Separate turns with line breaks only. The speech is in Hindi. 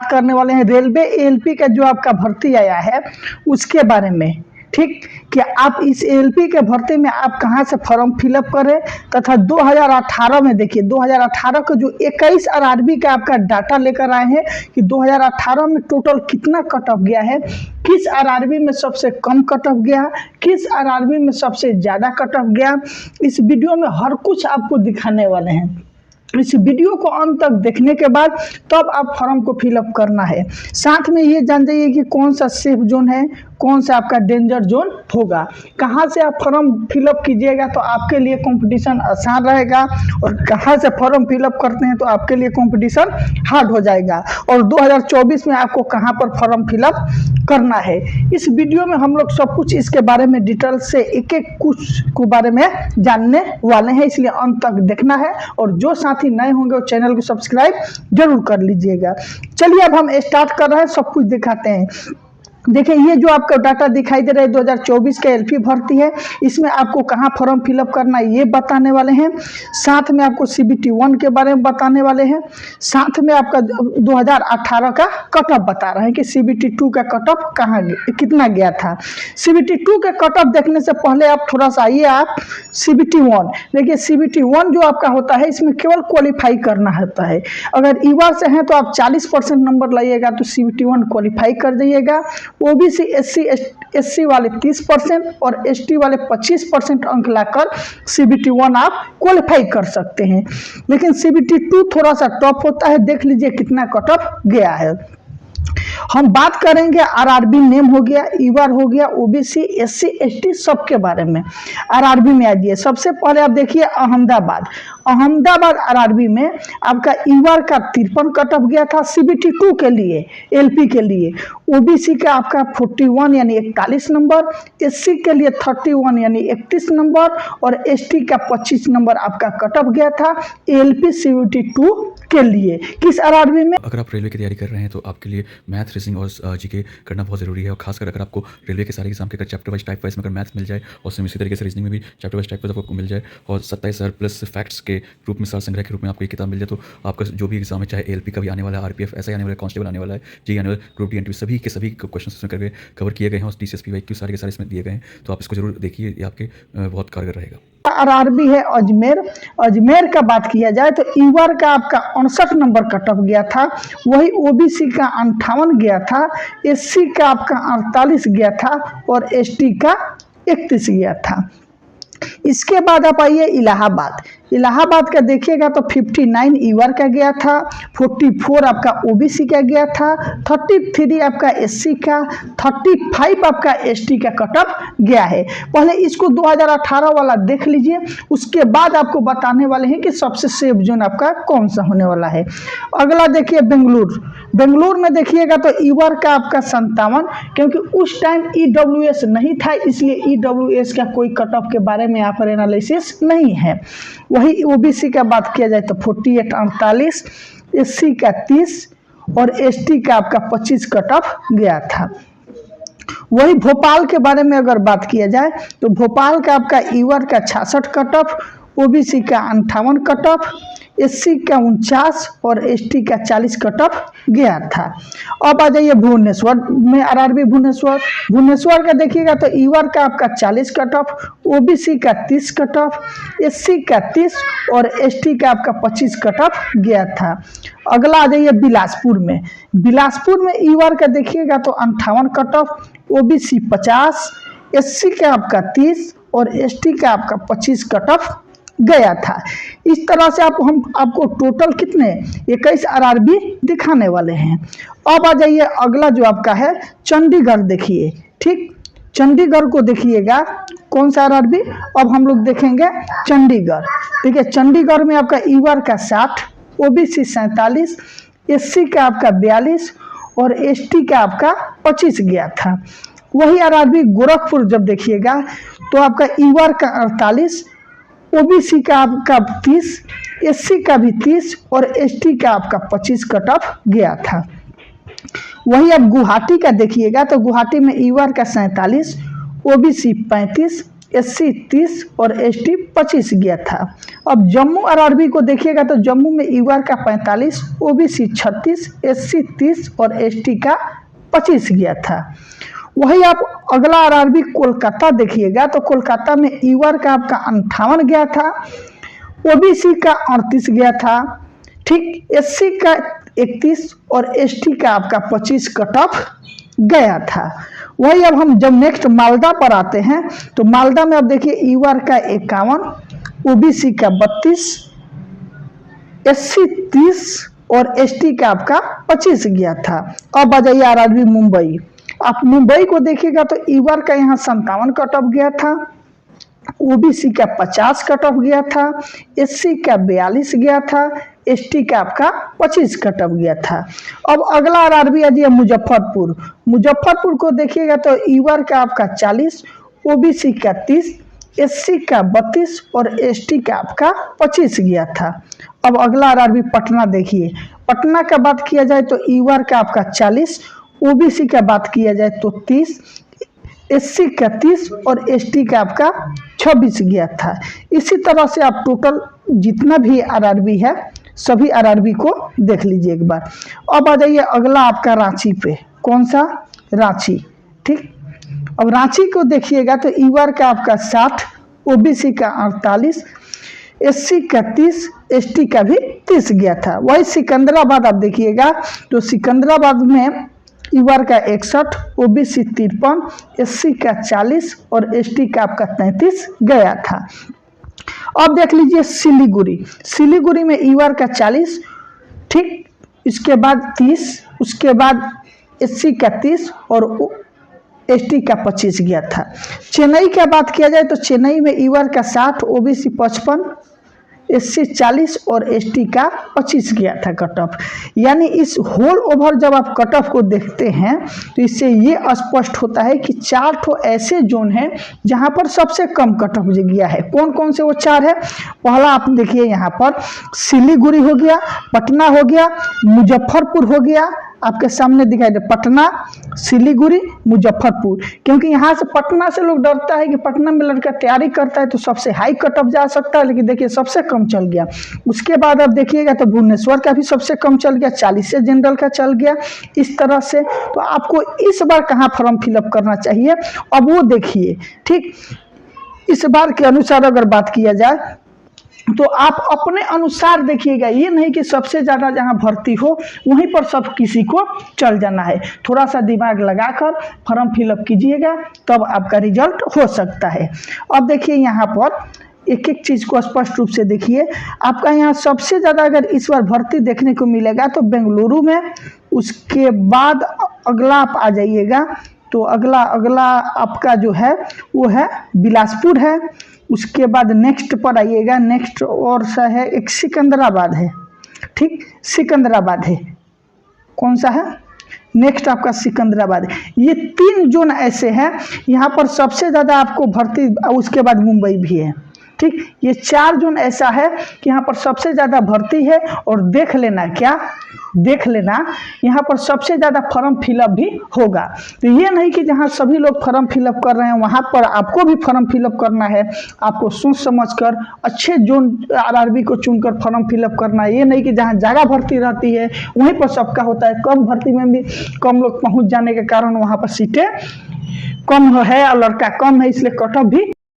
करने वाले हैं रेलवे एएलपी का जो आपका भर्ती आया है उसके बारे में। ठीक, कि आप इस एएलपी के भर्ती में आप कहां से फॉर्म फिलअप करें तथा 2018 में देखिए 2018 का जो 21 आरआरबी का आपका डाटा लेकर आए हैं कि 2018 में टोटल कितना कट ऑफ गया है, किस आरआरबी में सबसे कम कट ऑफ गया, किस आरआरबी में सबसे ज़्यादा कट ऑफ गया। इस वीडियो में हर कुछ आपको दिखाने वाले हैं। इस वीडियो को अंत तक देखने के बाद तब आप फॉर्म को फिलअप करना है। साथ में ये जान जाइए कि कौन सा सेफ जोन है, कौन सा आपका डेंजर जोन होगा, कहाँ से आप फॉर्म फिलअप कीजिएगा तो आपके लिए कंपटीशन आसान रहेगा और कहाँ से फॉर्म फिलअप करते हैं तो आपके लिए कंपटीशन हार्ड हो जाएगा, और 2024 में आपको कहाँ पर फॉर्म फिलअप करना है। इस वीडियो में हम लोग सब कुछ इसके बारे में डिटेल से एक एक कुछ के बारे में जानने वाले हैं, इसलिए अंत तक देखना है। और जो साथी नए होंगे वो चैनल को सब्सक्राइब जरूर कर लीजिएगा। चलिए अब हम स्टार्ट कर रहे हैं, सब कुछ दिखाते हैं। देखिए ये जो आपका डाटा दिखाई दे रहा है 2024 का एलपी भर्ती है, इसमें आपको कहाँ फॉर्म फिलअप करना है ये बताने वाले हैं। साथ में आपको सीबीटी 1 के बारे में बताने वाले हैं। साथ में आपका 2018 का कट ऑफ बता रहे हैं कि सीबीटी 2 का कट ऑफ कहाँ कितना गया था। सीबीटी 2 का कट ऑफ देखने से पहले आप थोड़ा सा आइए आप सीबीटी 1 देखिए। सीबीटी 1 जो आपका होता है इसमें केवल क्वालिफाई करना होता है। अगर ईवार से हैं तो आप 40% नंबर लाइएगा तो सीबीटी 1 क्वालिफाई कर जाइएगा। ओबीसी एससी वाले 30% और एसटी वाले 25% अंक लाकर सीबीटी 1 आप क्वालिफाई कर सकते हैं। लेकिन सीबीटी 2 थोड़ा सा टफ होता है, देख लीजिए कितना कट ऑफ गया है। हम बात करेंगे आरआरबी नेम हो गया, ईवार हो गया, ओबीसी एससी एसटी सबके बारे में। आरआरबी में आ जाइए, सबसे पहले आप देखिए अहमदाबाद आरआरबी में आपका ईवार का 53 कट ऑफ गया था सीबीटी 2 के लिए, एलपी के लिए। ओबीसी का आपका 41 यानी 41 नंबर, एससी के लिए 31 यानी 31 नंबर और एसटी का 25 नंबर आपका कट ऑफ गया था एलपी सीबीटी 2 के लिए। किस आरआरबी में?
अगर आप रेलवे की तैयारी कर रहे हैं तो आपके लिए मैथ, रीजनिंग और जीके करना बहुत ज़रूरी है। और खासकर अगर आपको रेलवे के सारे एग्जाम के अगर चैप्टर वाइज टाइप वाइज में अगर मैथ्स मिल जाए और सेम इसी तरीके से रीजनिंग में भी चैप्टर वाइज टाइप वाइज आपको मिल जाए और 27 प्लस फैक्ट्स के रूप में, सार संग्रह के रूप में आपको ये किताब मिल जाए तो आपका जो भी एग्जाम है, चाहे एलपी का भी आने वाला है, आरपीएफ ऐसा ही आने वाला है, कांस्टेबल आने वाला है, जी आने वाला, ग्रुप डी एनटीपी, सभी के सभी क्वेश्चन इसमें करके कवर किए गए हैं और टीसीएसपी वाईक्यू सारे के सारे इसमें दिए गए हैं। तो आप इसको जरूर देखिए, ये आपके बहुत कारगर रहेगा।
आरआरबी है अजमेर का बात किया जाए तो ईवार का आपका 59 नंबर कट ऑफ गया था, वही ओबीसी का 58 गया था, एससी का आपका 48 गया था और एसटी का 31 गया था। इसके बाद आप आइए इलाहाबाद का देखिएगा तो 59 ईवार का गया था, 44 आपका ओबीसी का गया था, 33 आपका एससी का, 35 आपका एसटी का कट ऑफ गया है। पहले इसको 2018 वाला देख लीजिए, उसके बाद आपको बताने वाले हैं कि सबसे सेफ जोन आपका कौन सा होने वाला है। अगला देखिए बेंगलुरु में देखिएगा तो ईवार का आपका 57, क्योंकि उस टाइम ईडब्ल्यूएस नहीं था इसलिए ईडब्ल्यूएस का कोई कट ऑफ के बारे में यहाँ पर एनालिसिस नहीं है। वही ओबीसी का बात किया जाए तो 48 48, एससी का 30 और एसटी का आपका 25 कट ऑफ गया था। वही भोपाल के बारे में अगर बात किया जाए तो भोपाल का आपका ईवार का 66 कट ऑफ, ओबीसी का 58 कट ऑफ, एससी का 49 और एसटी का 40 कट ऑफ गया था। अब आ जाइए भुवनेश्वर में आरआरबी भुवनेश्वर का देखिएगा तो ईवार का आपका 40 कट ऑफ, ओबीसी का 30 कट ऑफ, एससी का 30 और एसटी का आपका 25 कट ऑफ गया था। अगला आ जाइए बिलासपुर में ईवार का देखिएगा तो 58 कट ऑफ, ओबीसी 50, एससी का आपका 30 और एसटी का आपका 25 कट ऑफ गया था। इस तरह से हम आपको टोटल कितने 21 आरआरबी दिखाने वाले हैं। अब आ जाइए अगला जो आपका है चंडीगढ़ देखिए। ठीक, चंडीगढ़ को देखिएगा कौन सा आरआरबी, अब हम लोग देखेंगे चंडीगढ़। देखिए चंडीगढ़ में आपका ईवार का 60, ओबीसी 47, एससी का आपका 42 और एसटी का आपका 25 गया था। वही आरआरबी गोरखपुर जब देखिएगा तो आपका ईवार का 48, ओबीसी का आपका 30, एससी का भी 30 और एसटी का आपका 25 कट ऑफ गया था। वही अब गुवाहाटी का देखिएगा तो गुवाहाटी में ईवार का 47, ओबीसी 35, SC 30 और ST 25 गया था। अब जम्मू RRB को देखिएगा तो जम्मू में UR का 45, OBC 36, SC 30 और ST का 25 गया था। वही आप अगला RRB कोलकाता देखिएगा तो कोलकाता में UR का आपका 58 गया था, OBC का 38 गया था, ठीक, SC का 31 और ST का आपका 25 कट ऑफ गया था। वही अब हम जब नेक्स्ट मालदा पर आते हैं तो मालदा में अब देखिए UR का 51, OBC का 32, SC 30 और ST का आपका 25 गया था। अब आ जाइए RRB मुंबई। आप मुंबई को देखिएगा तो UR का यहाँ 57 कट ऑफ गया था, OBC का 50 कट ऑफ गया था, SC का 42 गया था, ST का आपका 25 कट ऑफ गया था। अब अगला RRB आ जाइए मुजफ्फरपुर। मुजफ्फरपुर को देखिएगा तो UR का आपका 40, OBC का 30, SC का 32 और ST का आपका 25 गया था। अब अगला RRB पटना देखिए। पटना का बात किया जाए तो UR का आपका 40, OBC का बात किया जाए तो 30, SC का 30 और ST का आपका 26 गया था। इसी तरह से आप टोटल जितना भी RRB है सभी RRB को देख लीजिए एक बार। अब आ जाइए अगला आपका रांची पे। कौन सा? रांची, ठीक। अब रांची को देखिएगा तो UR का आपका 60, OBC का 48, SC का 30, ST का भी 30 गया था। वही सिकंदराबाद आप देखिएगा तो सिकंदराबाद में UR का 61, OBC 53, SC का 40 और ST का आपका 33 गया था। अब देख लीजिए सिलीगुड़ी। सिलीगुड़ी में UR का 40, ठीक, इसके बाद 30, उसके बाद SC का 30 और ST का 25 गया था। चेन्नई का बात किया जाए तो चेन्नई में UR का 60, OBC 55, SC 40 और ST का 25 गया था कट ऑफ। यानी इस होल ओवर जब आप कट ऑफ को देखते हैं तो इससे ये स्पष्ट होता है कि 4 ठो ऐसे जोन हैं जहां पर सबसे कम कट ऑफ गया है। कौन कौन से वो 4 है? पहला आप देखिए यहाँ पर सिलीगुड़ी हो गया, पटना हो गया, मुजफ्फरपुर हो गया, आपके सामने दिखाई दे पटना, सिलीगुड़ी, मुजफ्फरपुर। क्योंकि यहाँ से पटना से लोग डरता है कि पटना में लड़का तैयारी करता है तो सबसे हाई कट ऑफ जा सकता है, लेकिन देखिए सबसे कम चल गया। उसके बाद आप देखिएगा तो भुवनेश्वर का भी सबसे कम चल गया, 40 से जनरल का चल गया। इस तरह से तो आपको इस बार कहाँ फॉर्म फिलअप करना चाहिए अब वो देखिए, ठीक। इस बार के अनुसार अगर बात किया जाए तो आप अपने अनुसार देखिएगा, ये नहीं कि सबसे ज़्यादा जहाँ भर्ती हो वहीं पर सब किसी को चल जाना है। थोड़ा सा दिमाग लगाकर फॉर्म फिलअप कीजिएगा तब आपका रिजल्ट हो सकता है। अब देखिए यहाँ पर एक एक चीज़ को स्पष्ट रूप से देखिए। आपका यहाँ सबसे ज़्यादा अगर इस बार भर्ती देखने को मिलेगा तो बेंगलुरु में, उसके बाद अगला आप आ जाइएगा तो अगला आपका जो है वो है बिलासपुर है। उसके बाद नेक्स्ट पर आइएगा, नेक्स्ट और सा है एक सिकंदराबाद है, ठीक, सिकंदराबाद है। कौन सा है? नेक्स्ट आपका सिकंदराबाद है। ये 3 जोन ऐसे हैं यहाँ पर सबसे ज़्यादा आपको भर्ती, उसके बाद मुंबई भी है, ठीक। ये 4 जोन ऐसा है कि यहाँ पर सबसे ज़्यादा भर्ती है। और देख लेना, क्या देख लेना, यहाँ पर सबसे ज़्यादा फॉर्म फिलअप भी होगा। तो ये नहीं कि जहाँ सभी लोग फॉर्म फिलअप कर रहे हैं वहाँ पर आपको भी फॉर्म फिलअप करना है। आपको सोच समझकर अच्छे जोन RRB को चुनकर फॉर्म फिलअप करना है। ये नहीं कि जहाँ ज़्यादा भर्ती रहती है वहीं पर सबका होता है। कम भर्ती में भी कम लोग पहुँच जाने के कारण वहाँ पर सीटें कम है और लड़का कम है, इसलिए कट ऑफ भी